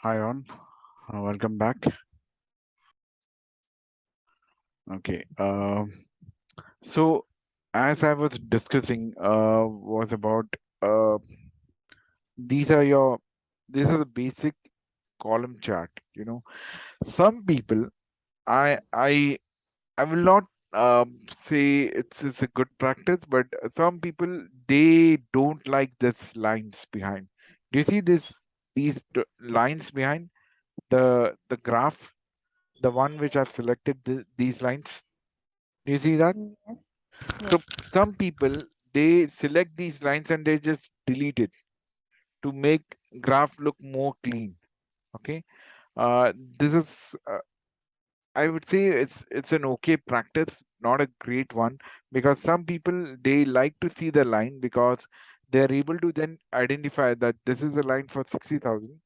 Hi on, welcome back. Okay, so as I was discussing, was about uh, these are your these are the basic column chart. Some people, I will not say it's a good practice, but some people they don't like this lines behind. Do you see lines behind the graph, the one which I've selected these lines? Do you see that? Yes. So Yes. some people they select these lines and they just delete it to make graph look more clean. Okay, this is I would say it's an okay practice, not a great one, because some people they like to see the line because they're able to then identify that this is a line for 60,000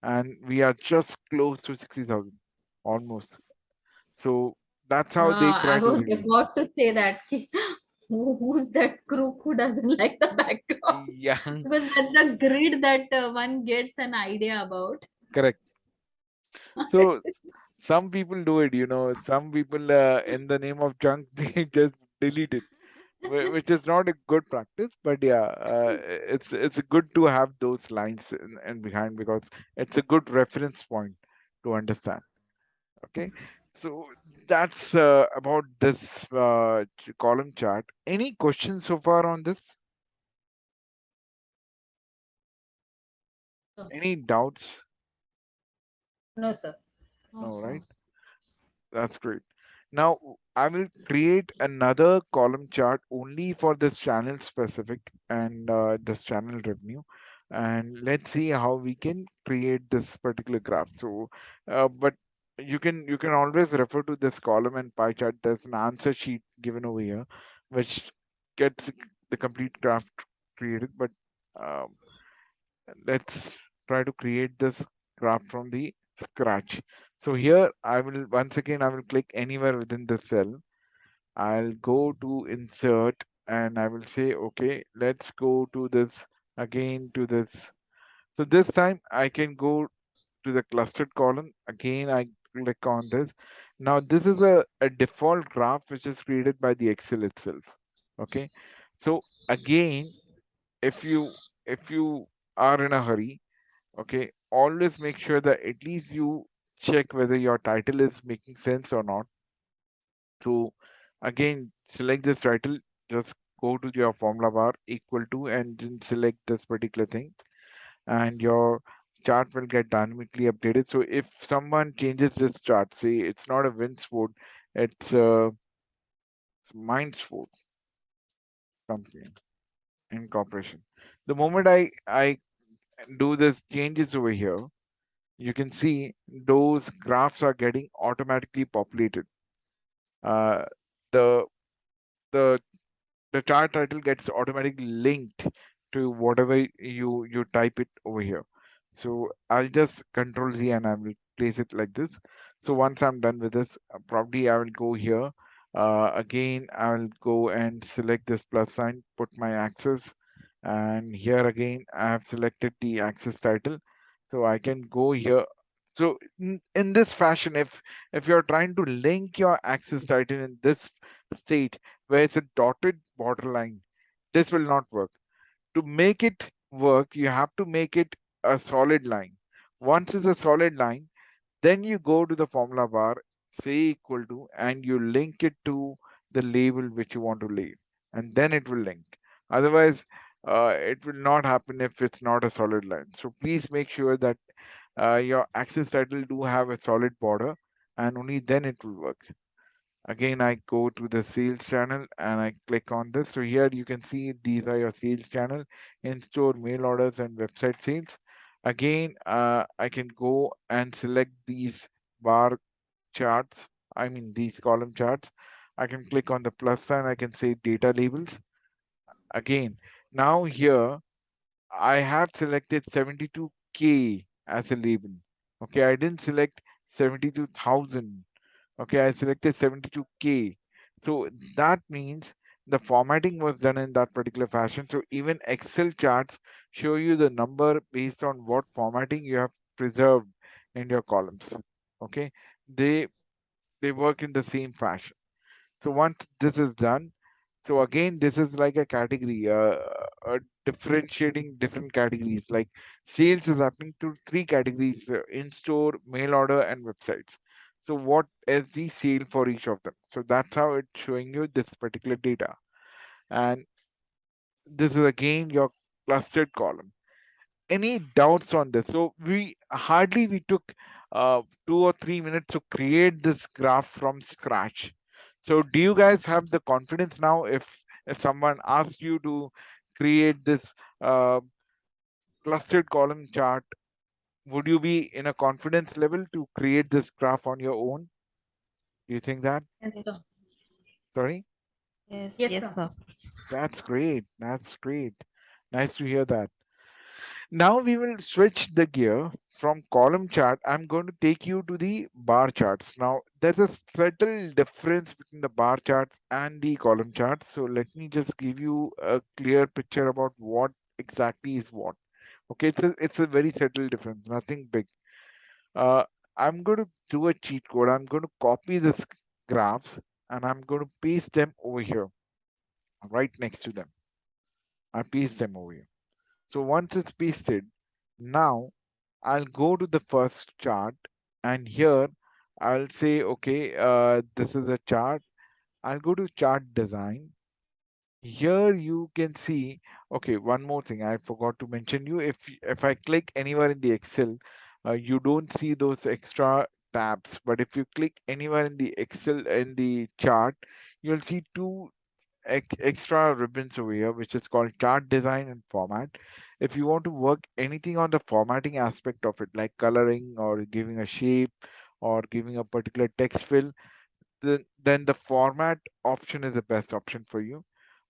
and we are just close to 60,000 almost. So that's how they I try to was review. about to say that who's that crook who doesn't like the background? Yeah, Because that's the grid that one gets an idea about. correct. So some people do it, some people in the name of junk they just delete it, which is not a good practice. But yeah, it's good to have those lines in behind because it's a good reference point to understand. Okay, so that's about this column chart. Any questions so far on this? No, Any doubts? no, sir. No, right? That's great. Now I will create another column chart only for this channel specific and this channel revenue. And let's see how we can create this particular graph. So, but you can always refer to this column and pie chart. There's an answer sheet given over here, which gets the complete graph created. But um, let's try to create this graph from the scratch. So here I will once again I will click anywhere within the cell. I'll go to insert and I will say okay, let's go to this again to this. So this time I can go to the clustered column. Again I click on this. Now this is a default graph which is created by the Excel itself. Okay. So again, if you are in a hurry, okay, always make sure that at least you check whether your title is making sense or not. So again, select this title, just go to your formula bar equal to and then select this particular thing and your chart will get dynamically updated. So if someone changes this chart, say it's not a Winsport, it's Mindsport company incorporation. The moment I do this changes over here, you can see those graphs are getting automatically populated. Uh, the the the chart title gets automatically linked to whatever you type it over here. So I'll just Control Z and I will place it like this. So once I'm done with this, probably I will go here. Again, I will go and select this plus sign, put my axis, and here again I have selected the axis title. So I can go here. So in this fashion, if you're trying to link your axis title in this state where it's a dotted borderline, this will not work. To make it work, you have to make it a solid line. Once it's a solid line, then you go to the formula bar, say equal to, and you link it to the label which you want to leave, and then it will link. Otherwise, it will not happen if it's not a solid line. So please make sure that your axis title do have a solid border, and only then it will work. Again, I go to the sales channel and I click on this. So here you can see these are your sales channel, in-store mail orders and website sales. Again, I can go and select these bar charts, I mean these column charts. I can click on the plus sign, I can say data labels. Again, now here I have selected 72K as a label. Okay, I didn't select 72,000. Okay, I selected 72K. So that means the formatting was done in that particular fashion. So even Excel charts show you the number based on what formatting you have preserved in your columns. Okay, they they work in the same fashion. So once this is done, so again, this is like a category, differentiating different categories. Like sales is happening through three categories: in-store, mail order, and websites. So what is the sale for each of them? So that's how it's showing you this particular data. And this is again your clustered column. Any doubts on this? So we took 2 or 3 minutes to create this graph from scratch. So do you guys have the confidence now? If someone asks you to create this uh, clustered column chart, would you be in a confidence level to create this graph on your own? Do you think that? Yes, sir. Sorry, Yes, sir. that's great. That's great. Nice to hear that. Now we will switch the gear from column chart. I'm going to take you to the bar charts. Now there's a subtle difference between the bar charts and the column charts. So let me just give you a clear picture about what exactly is what. Okay, it's a very subtle difference, nothing big. Uh, I'm going to do a cheat code. I'm going to copy this graphs and I'm going to paste them over here, right next to them. I paste them over here. So once it's pasted, now I'll go to the first chart and here I'll say, okay, this is a chart. I'll go to chart design. Here you can see, okay, one more thing I forgot to mention you. If I click anywhere in the Excel, you don't see those extra tabs. But if you click anywhere in the Excel in the chart, you'll see two extra ribbons over here, which is called chart design and format. If you want to work anything on the formatting aspect of it, like coloring or giving a shape or giving a particular text fill, then the format option is the best option for you.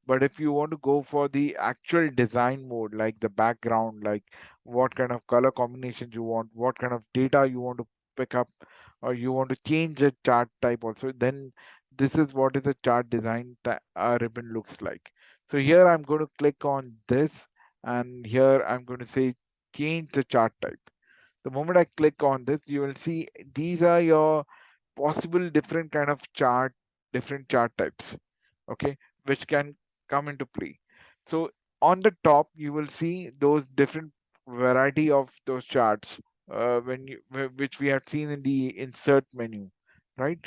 But if you want to go for the actual design mode, like the background, like what kind of color combinations you want, what kind of data you want to pick up, or you want to change the chart type also, then this is what is a chart design ribbon looks like. So here I'm going to click on this, and here I'm going to say change the chart type. The moment I click on this, you will see these are your possible different kind of chart, different chart types, okay, which can come into play. So on the top, you will see those different variety of those charts which we have seen in the insert menu, right?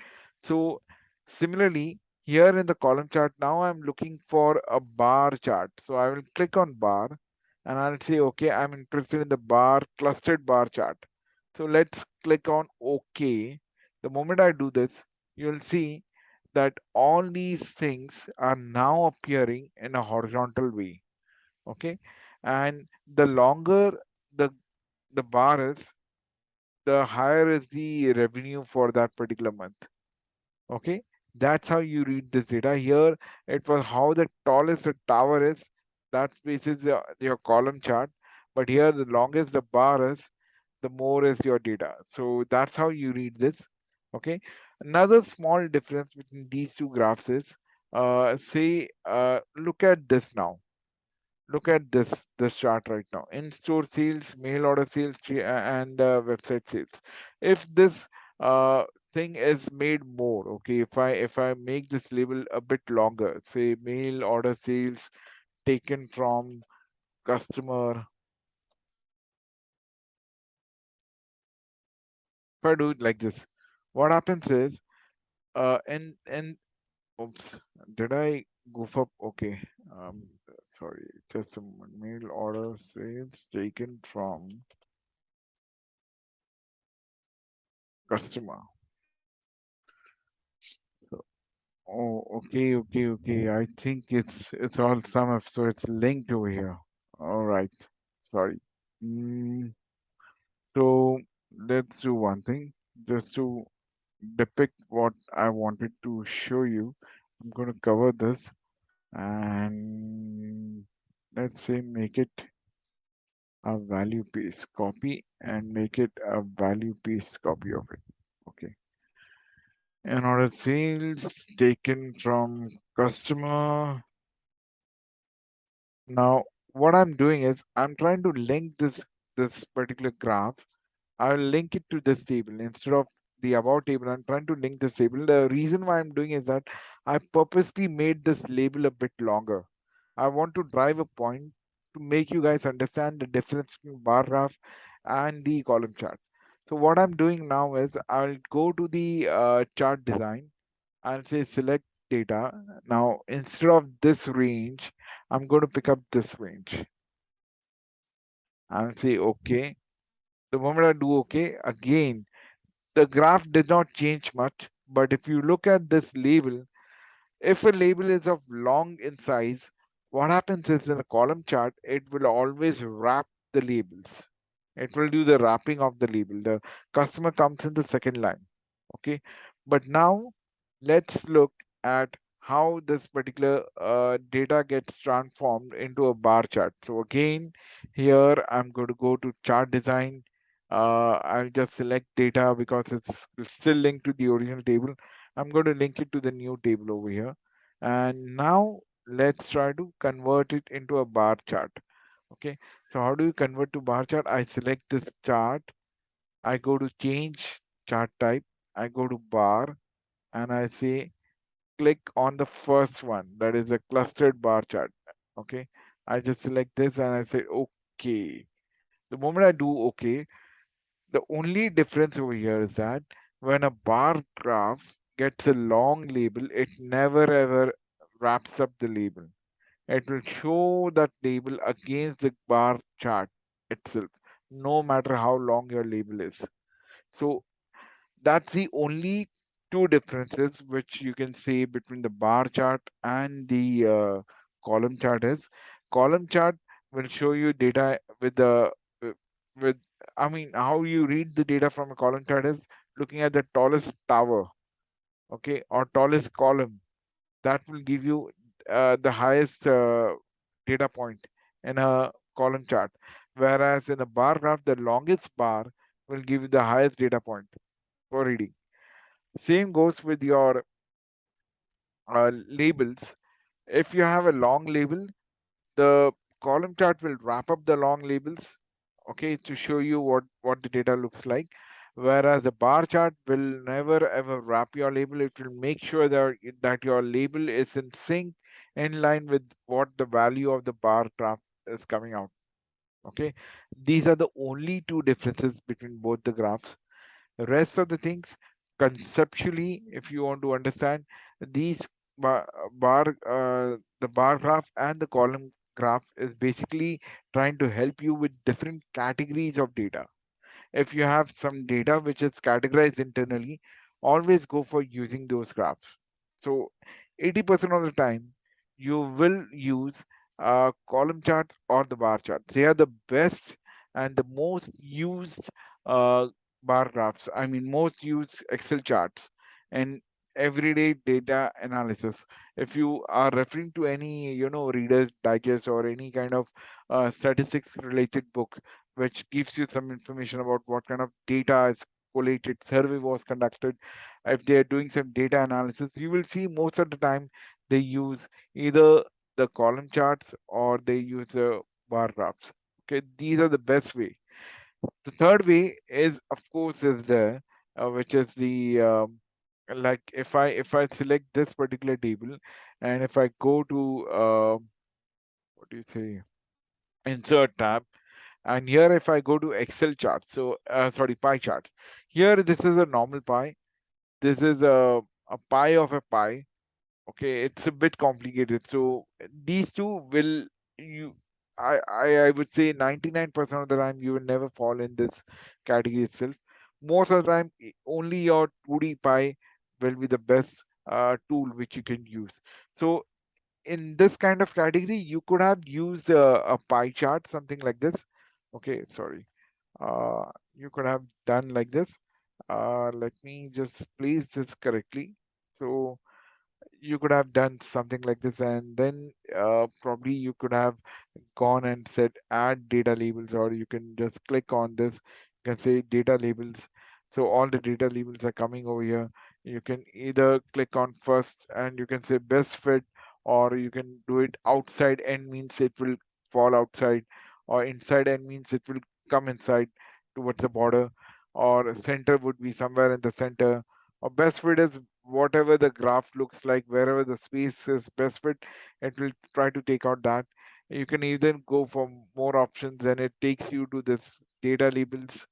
So similarly, here in the column chart, now I'm looking for a bar chart. So I will click on bar and I'll say, okay, I'm interested in the bar clustered bar chart. So let's click on OK. The moment I do this, you'll see that all these things are now appearing in a horizontal way. Okay. And the longer the the bar is, the higher is the revenue for that particular month. Okay. That's how you read this data. Here it was how the tallest the tower is. That bases your column chart. But here the longest the bar is, the more is your data. So that's how you read this. Okay. Another small difference between these two graphs is, look at this now. Look at this chart right now. In-store sales, mail order sales, and website sales. If this thing is made more, okay, if I make this label a bit longer, say mail order sales taken from customer. If I do it like this, what happens is, and oops, did I goof up? Okay, sorry, just a moment. Mail order sales taken from customer. So, oh, okay, okay, okay. I think it's all sum up, so it's linked over here. All right, sorry. Mm, so let's do one thing, just to depict what I wanted to show you. I'm going to cover this and let's say make it a value paste copy and make it a value paste copy of it. Okay. In order sales taken from customer. Now, what I'm doing is I'm trying to link this particular graph. I'll link it to this table instead of the about table. I'm trying to link this table. The reason why I'm doing is that I purposely made this label a bit longer. I want to drive a point to make you guys understand the difference between bar graph and the column chart. So what I'm doing now is I'll go to the chart design. I'll say select data. Now instead of this range, I'm going to pick up this range. I'll say okay. The moment I do okay, again the graph did not change much, but if you look at this label, if a label is of long in size, what happens is in the column chart, it will always wrap the labels. It will do the wrapping of the label. The customer comes in the second line. Okay. But now let's look at how this particular data gets transformed into a bar chart. So again, here I'm going to go to chart design. I'll just select data because it's still linked to the original table. I'm going to link it to the new table over here. And now let's try to convert it into a bar chart. Okay, so how do you convert to bar chart? I select this chart, I go to change chart type, I go to bar, and I say click on the first one, that is a clustered bar chart. Okay, I just select this and I say okay. The moment I do okay, the only difference over here is that when a bar graph gets a long label, it never ever wraps up the label. It will show that label against the bar chart itself, no matter how long your label is. So that's the only two differences which you can say between the bar chart and the column chart is column chart will show you data with the uh, with I mean how you read the data from a column chart is looking at the tallest tower, okay, or tallest column that will give you the highest data point in a column chart, whereas in a bar graph the longest bar will give you the highest data point for reading. Same goes with your labels. If you have a long label, the column chart will wrap up the long labels, okay, to show you what the data looks like. Whereas the bar chart will never ever wrap your label. It will make sure that your label is in sync, in line with what the value of the bar graph is coming out. Okay, these are the only two differences between both the graphs. The rest of the things, conceptually, if you want to understand these the bar graph and the column graph is basically trying to help you with different categories of data. If you have some data which is categorized internally, always go for using those graphs. So 80% of the time, you will use column charts or the bar charts. They are the best and the most used uh, bar graphs. I mean, most used Excel charts and everyday data analysis. If you are referring to any, Reader's Digest or any kind of statistics related book, which gives you some information about what kind of data is collated, survey was conducted. If they are doing some data analysis, you will see most of the time they use either the column charts or they use the bar graphs. Okay, these are the best way. The third way is, of course, is there, which is the like if I select this particular table and if I go to what do you say, insert tab, and here, if I go to Excel chart, so sorry, pie chart. Here, this is a normal pie. This is a pie of a pie. Okay, it's a bit complicated. So these two will you, I would say 99% of the time you will never fall in this category itself. Most of the time, only your 2D pie will be the best tool which you can use. So in this kind of category, you could have used a pie chart, something like this. Okay, sorry. You could have done like this. Let me just place this correctly. So you could have done something like this, and then probably you could have gone and said add data labels, or you can just click on this. You can say data labels. So all the data labels are coming over here. You can either click on first and you can say best fit, or you can do it outside and means it will fall outside, or inside and means it will come inside towards the border. or center would be somewhere in the center, or best fit is whatever the graph looks like, wherever the space is best fit, it will try to take out that. You can either go for more options, and it takes you to this data labels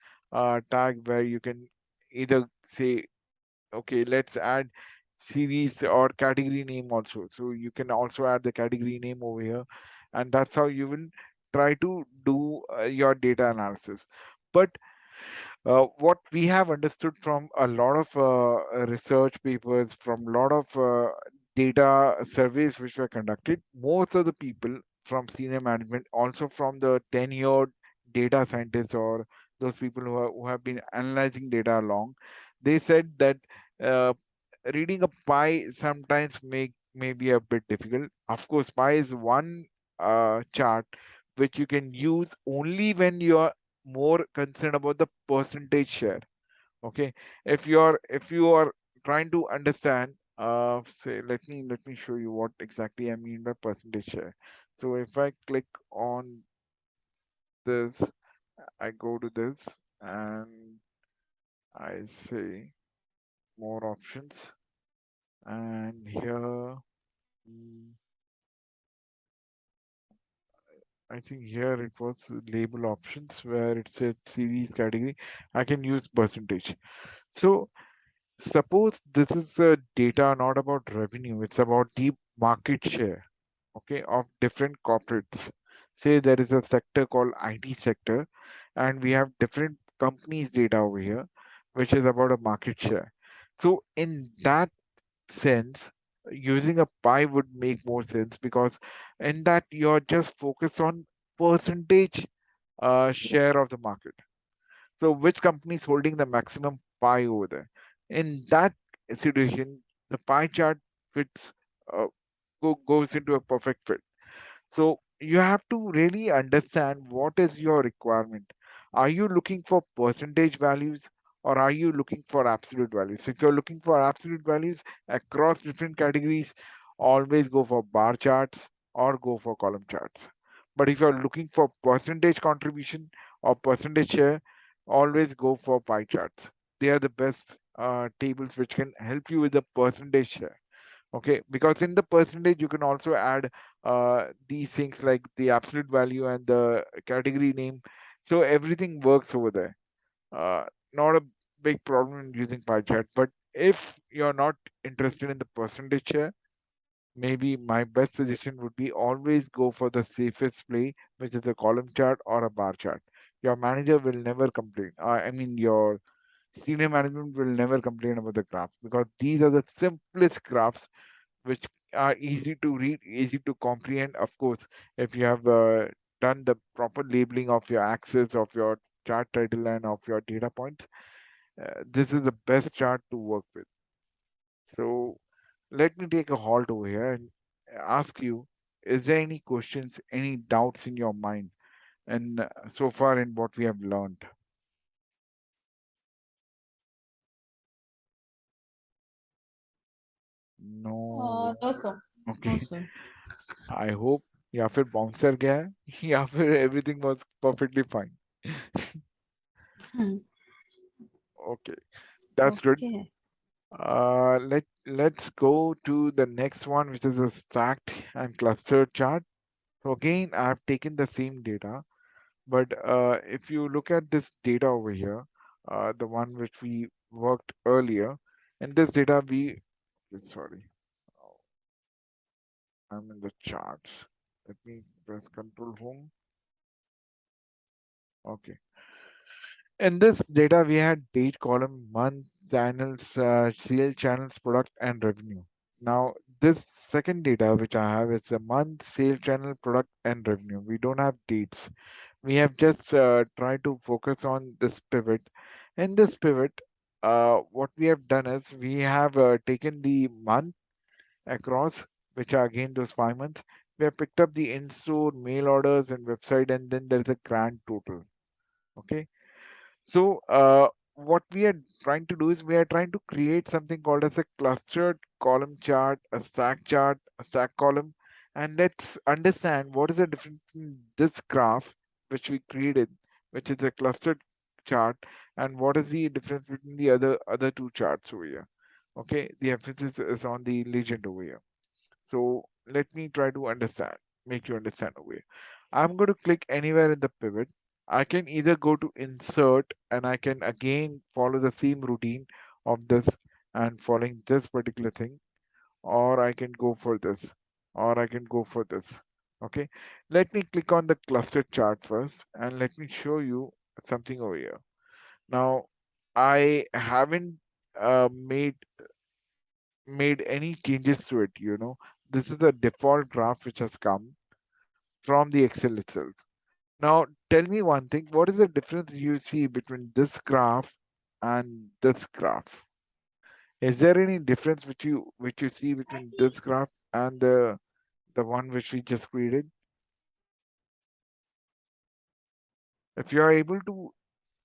tag where you can either say, okay, let's add series or category name also. So you can also add the category name over here, and that's how you will try to do your data analysis. But what we have understood from a lot of research papers, from a lot of data surveys which were conducted, most of the people from senior management, also from the tenured data scientists or those people who have been analyzing data along, they said that uh, reading a pie sometimes may be a bit difficult. Of course, pie is one chart which you can use only when you are more concerned about the percentage share. Okay, if you are trying to understand, say, let me show you what exactly I mean by percentage share. So if I click on this, I go to this, and I say more options, and here, mm, I think here it was label options where it said series category. I can use percentage. So suppose this is data not about revenue, it's about the market share, okay, of different corporates. Say there is a sector called IT sector, and we have different companies' data over here, which is about a market share. So in that sense, using a pie would make more sense, because in that you're just focused on percentage share of the market. So which company is holding the maximum pie over there? In that situation, the pie chart fits, uh, goes into a perfect fit. So you have to really understand what is your requirement. Are you looking for percentage values, or are you looking for absolute values? So if you're looking for absolute values across different categories, always go for bar charts or go for column charts. But if you're looking for percentage contribution or percentage share, always go for pie charts. They are the best tables which can help you with the percentage share. Okay, because in the percentage you can also add these things like the absolute value and the category name, so everything works over there. uh, Not a big problem in using pie chart. But if you're not interested in the percentage share, maybe my best suggestion would be always go for the safest play, which is a column chart or a bar chart. Your manager will never complain, I mean your senior management will never complain about the graphs, because these are the simplest graphs which are easy to read, easy to comprehend. Of course, if you have done the proper labeling of your axis, of your chart title, and of your data points, this is the best chart to work with. So let me take a halt over here and ask you, is there any questions, any doubts in your mind, and so far in what we have learned? No. No, sir. No, Okay. sir. I hope या फिर bouncer गया है या फिर everything was perfectly fine. Hmm. Okay, that's good. Okay. Let's go to the next one, which is a stacked and clustered chart. So again, I've taken the same data, but if you look at this data over here, the one which we worked earlier, in this data sorry, oh, I'm in the charts. Let me press Control Home. Okay. In this data, we had date column, month, channels, sale channels, product, and revenue. Now, this second data which I have is a month, sale channel, product, and revenue. We don't have dates. We have just tried to focus on this pivot. In this pivot, what we have done is we have taken the month across, which are again those 5 months. We have picked up the in-store mail orders and website, and then there's a grand total. Okay, so, what we are trying to do is we are trying to create something called as a clustered column chart, a stack chart, a stack column, and let's understand what is the difference between this graph which we created, which is a clustered chart, and what is the difference between the other two charts over here. Okay, the emphasis is on the legend over here. So let me try to make you understand over here. I'm going to click anywhere in the pivot. I can either go to insert and I can again follow the same routine of this and following this particular thing, or I can go for this, or I can go for this. Okay, let me click on the cluster chart first and let me show you something over here. Now, I haven't made any changes to it, you know. This is a default graph which has come from the Excel itself. Now, tell me one thing, what is the difference you see between this graph and this graph? Is there any difference which you see between this graph and the one which we just created? If you are able to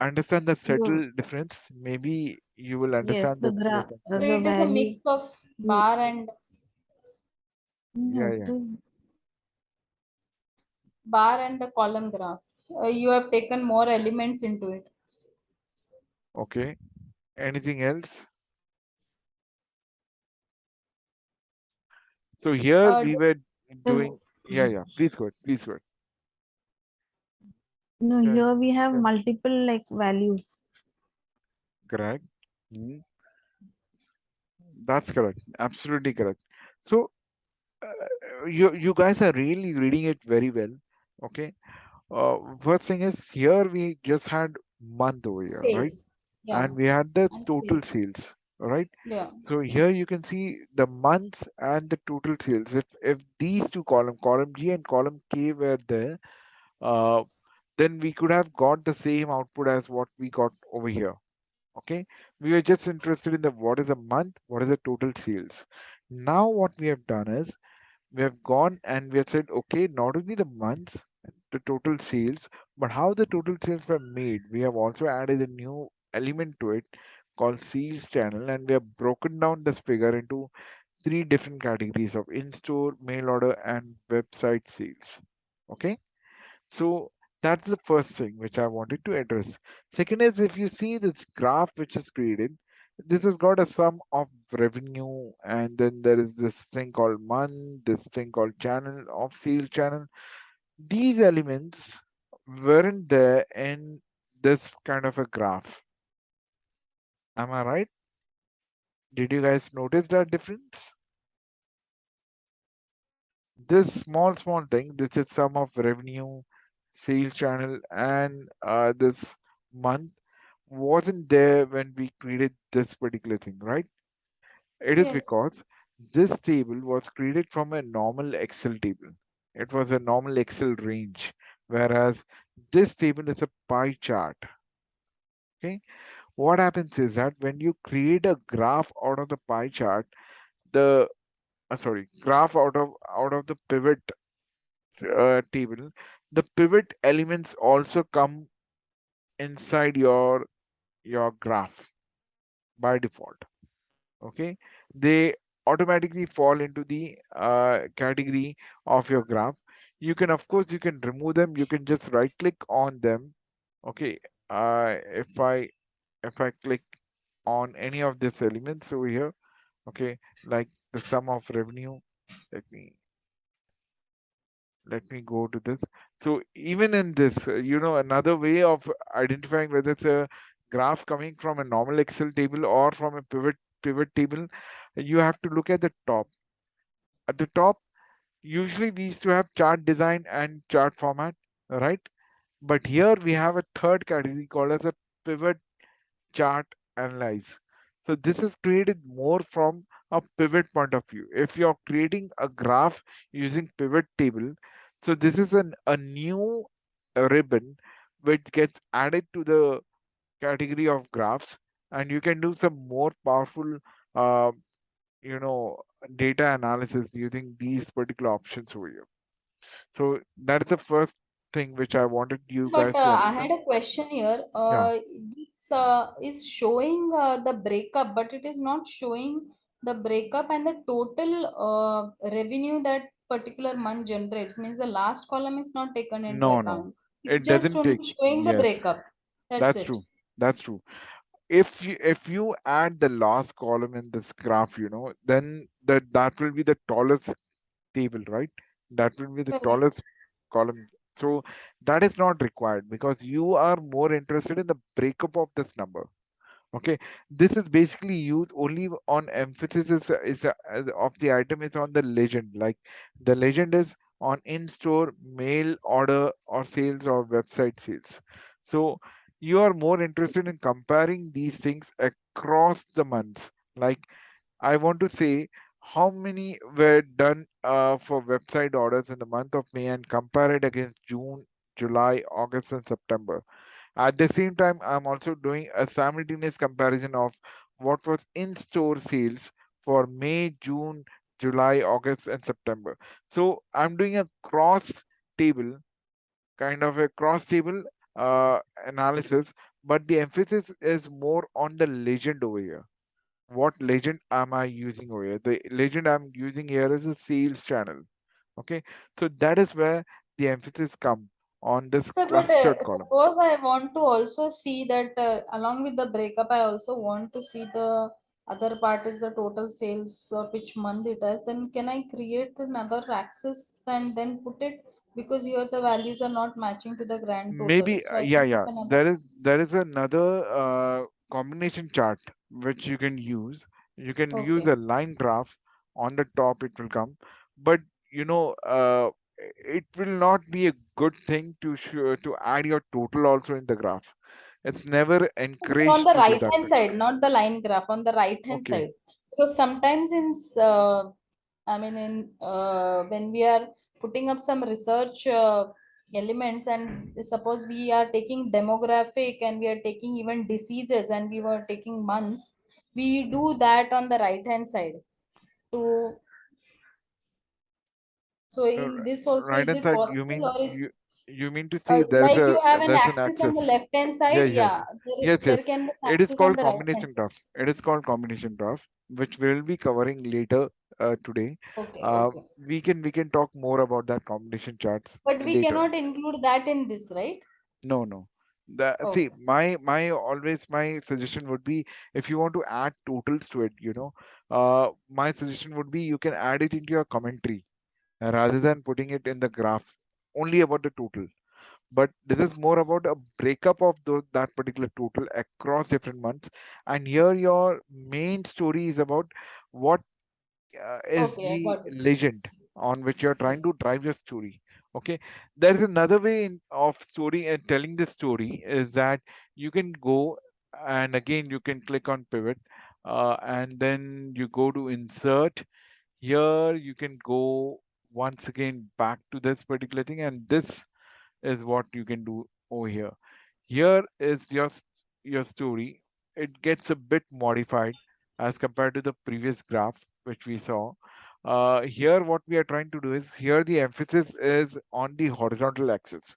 understand the The subtle difference, maybe you will yes, understand the that gra better. So the it is a mix value. of Mm, bar and no, Yeah, it yeah. is the column graph. You have taken more elements into it. Okay. Anything else? So here we This were the doing, yeah, yeah. Please go ahead. Please go ahead. no. Yeah, Here we have yeah. multiple like values. Correct. Mhm. That's correct. Absolutely correct. So you guys are really reading it very well. Okay. First thing is here we just had month over here, right? sales. Yeah, And we had the and total sales. sales, right? Yeah. So here you can see the months and the total sales. If these two column G and column K were there, uh, then we could have got the same output as what we got over here. Okay, we were just interested in the what is a month, what is the total sales. Now what we have done is we have gone and we have said, okay, not only the months, the total sales, but how the total sales were made. We have also added a new element to it called sales channel, and we have broken down this figure into three different categories of in-store, mail order, and website sales. Okay, so that's the first thing which I wanted to address. Second is if you see this graph which is created, this has got a sum of revenue, and then there is this thing called month, this thing called channel of sales channel. These elements weren't there in this kind of a graph. Am I right? Did you guys notice that difference? This small thing, this is sum of revenue, sales channel, and this month wasn't there when we created this particular thing, right? It is Yes. because this table was created from a normal Excel table. It was a normal Excel range, whereas this table is a pie chart. Okay, what happens is that when you create a graph out of the pie chart, the sorry, graph out of the pivot table, the pivot elements also come inside your graph by default. Okay, they automatically fall into the category of your graph. You can, of course, you can remove them. You can just right click on them. Okay, if I click on any of these elements over here, okay, like the sum of revenue, let me let me go to this. So even in this, another way of identifying whether it's a graph coming from a normal Excel table or from a pivot table, you have to look at the top. At the top, usually we used to have chart design and chart format, right? But here we have a third category called as a pivot chart analyze. So this is created more from a pivot point of view. If you're creating a graph using pivot table, so this is a new ribbon which gets added to the category of graphs, and you can do some more powerful, uh, you know, data analysis using these particular options over here. So that's the first thing which I wanted you But guys to I had understand. a question here. Yeah, This is showing the breakup, but it is not showing the breakup and the total revenue that particular month generates. Means the last column is not taken into no, no, account. It's it just doesn't only take. showing the Yes, breakup. That's that's it. true. That's true. If you add the last column in this graph, then that will be the tallest table, right? That will be the Correct. tallest column. So that is not required because you are more interested in the breakup of this number. Okay, this is basically used only on emphasis of the item is on the legend. Like the legend is on in-store, mail order, or sales or website sales. So you are more interested in comparing these things across the months. Like I want to say how many were done for website orders in the month of May and compare it against June, July, August, and September. At the same time, I'm also doing a simultaneous comparison of what was in-store sales for May, June, July, August, and September. So I'm doing a cross table, kind of a cross table analysis, but the emphasis is more on the legend over here. What legend am I using over here? The legend I'm using here is a sales channel. Okay, so that is where the emphasis come on this Sir, but clustered column. suppose I want to also see that along with the breakup, I also want to see the other part is the total sales or which month it is. Then can I create another axis and then put it because here the values are not matching to the grand total. Maybe So I yeah, can put yeah. another. There is another combination chart which you can use. You can use Okay. a line graph on the top. It will come, but it will not be a good thing to add your total also in the graph. It's never But on encouraged the to do right that. hand side, not the line graph, on the right hand Okay. side. Because sometimes I mean, when we are putting up some research elements, and suppose we are taking demographic and we are taking even diseases and we were taking months, we do that on the right hand side. To so Uh, in this also, right is hand it side, you possible mean or it's you mean to say there's like a you have an there's an axis on axis. the left hand side? Yes, yes, Yeah, yes. Yes, there yes. can be an It is axis on called the right hand combination side. graph. It is called combination graph, which we'll be covering later today. Okay, Uh, okay. we can talk more about that combination charts But we later. cannot include that in this, right? No, no. See, Okay. my suggestion would be if you want to add totals to it, my suggestion would be you can add it into your commentary rather than putting it in the graph only about the total. But this is more about a breakup of that particular total across different months. And here your main story is about what is Okay, I the got it. legend on which you're trying to drive your story. Okay, there is another way of story and telling the story is that you can go and again you can click on pivot and then you go to insert. Here you can go once again back to this particular thing, and this is what you can do over here. Here is your story. It gets a bit modified as compared to the previous graph which we saw. Here, what we are trying to do is here the emphasis is on the horizontal axis.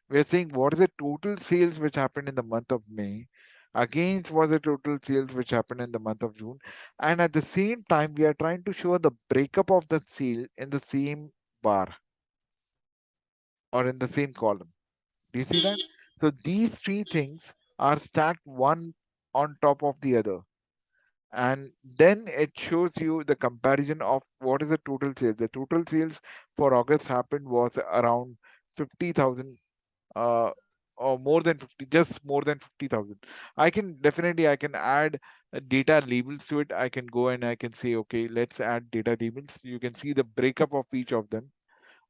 We are saying what is the total sales which happened in the month of May against what the total sales which happened in the month of June, and at the same time we are trying to show the breakup of that sale in the same bar or in the same column. Do you see that? So these three things are stacked one on top of the other. And then it shows you the comparison of what is the total sales. The total sales for August happened was around 50,000 uh, or more than 50, just more than 50,000. I can add data labels to it. I can go and I can say, okay, let's add data labels. You can see the breakup of each of them.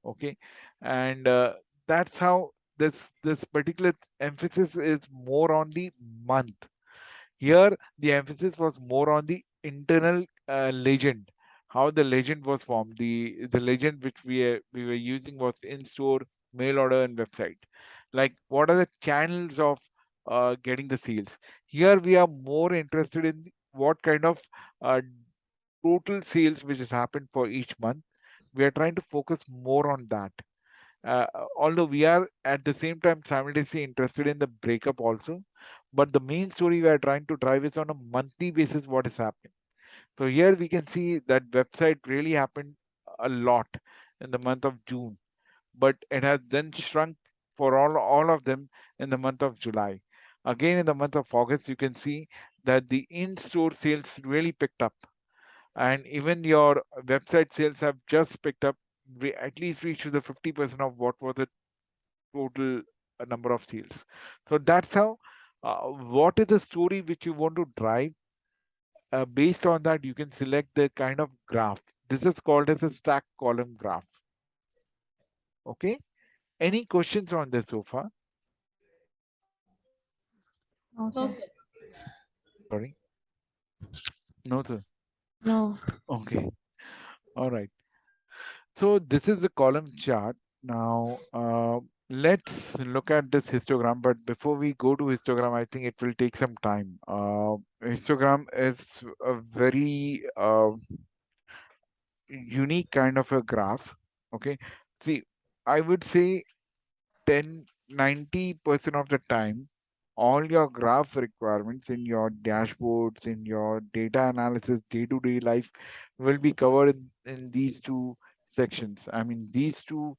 Okay, and that's how this particular emphasis is more on the month. Here the emphasis was more on the internal legend, how the legend was formed. The legend which we were using was in store, mail order, and website. Like what are the channels of getting the sales? Here we are more interested in what kind of uh, total sales which has happened for each month. We are trying to focus more on that, although we are at the same time simultaneously interested in the breakup also, but the main story we are trying to drive is on a monthly basis what is happening. So here we can see that website really happened a lot in the month of June, but it has then shrunk for all of them in the month of July. Again, in the month of August, you can see that the in-store sales really picked up, and even your website sales have just picked up, at least reached to the 50% of what was the total number of sales. So that's how. What is the story which you want to drive? Based on that, you can select the kind of graph. This is called as a stack column graph. Okay. Any questions on this so far? No, No, sir. sir. Sorry. No, sir. No. Okay. All right. So this is the column chart. Now, let's look at this histogram. But before we go to histogram, I think it will take some time. Histogram is a very unique kind of a graph. Okay. See, I would say 10, 90% of the time, all your graph requirements in your dashboards, in your data analysis, day-to-day life will be covered in these two sections. I mean, these two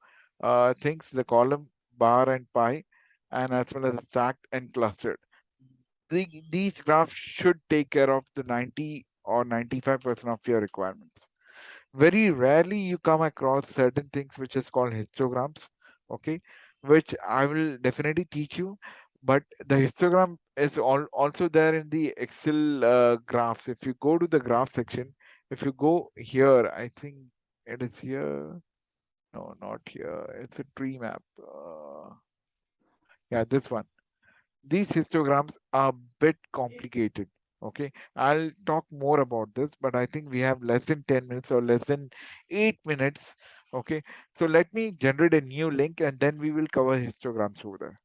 things, the column, bar, and pie, and as well as stacked and clustered. These graphs should take care of the 90 or 95% of your requirements. Very rarely you come across certain things which is called histograms, okay, which I will definitely teach you. But the histogram is also there in the Excel graphs. If you go to the graph section, if you go here, I think it is here. No, not here. It's a tree map. Yeah, this one. These histograms are a bit complicated. Okay, I'll talk more about this, but I think we have less than 10 minutes or less than 8 minutes. Okay, so let me generate a new link and then we will cover histograms over there.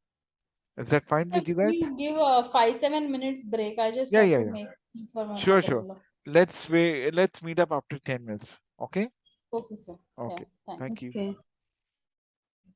Is that fine Sir, with you can guys? you give a 5-7 minutes break? I just Yeah, have yeah, to yeah. make tea for my Sure, sure. mother-in-law. Let's wait. Let's meet up after 10 minutes. Okay. Okay, sir. Yeah, Okay. thanks. Thank you. Okay.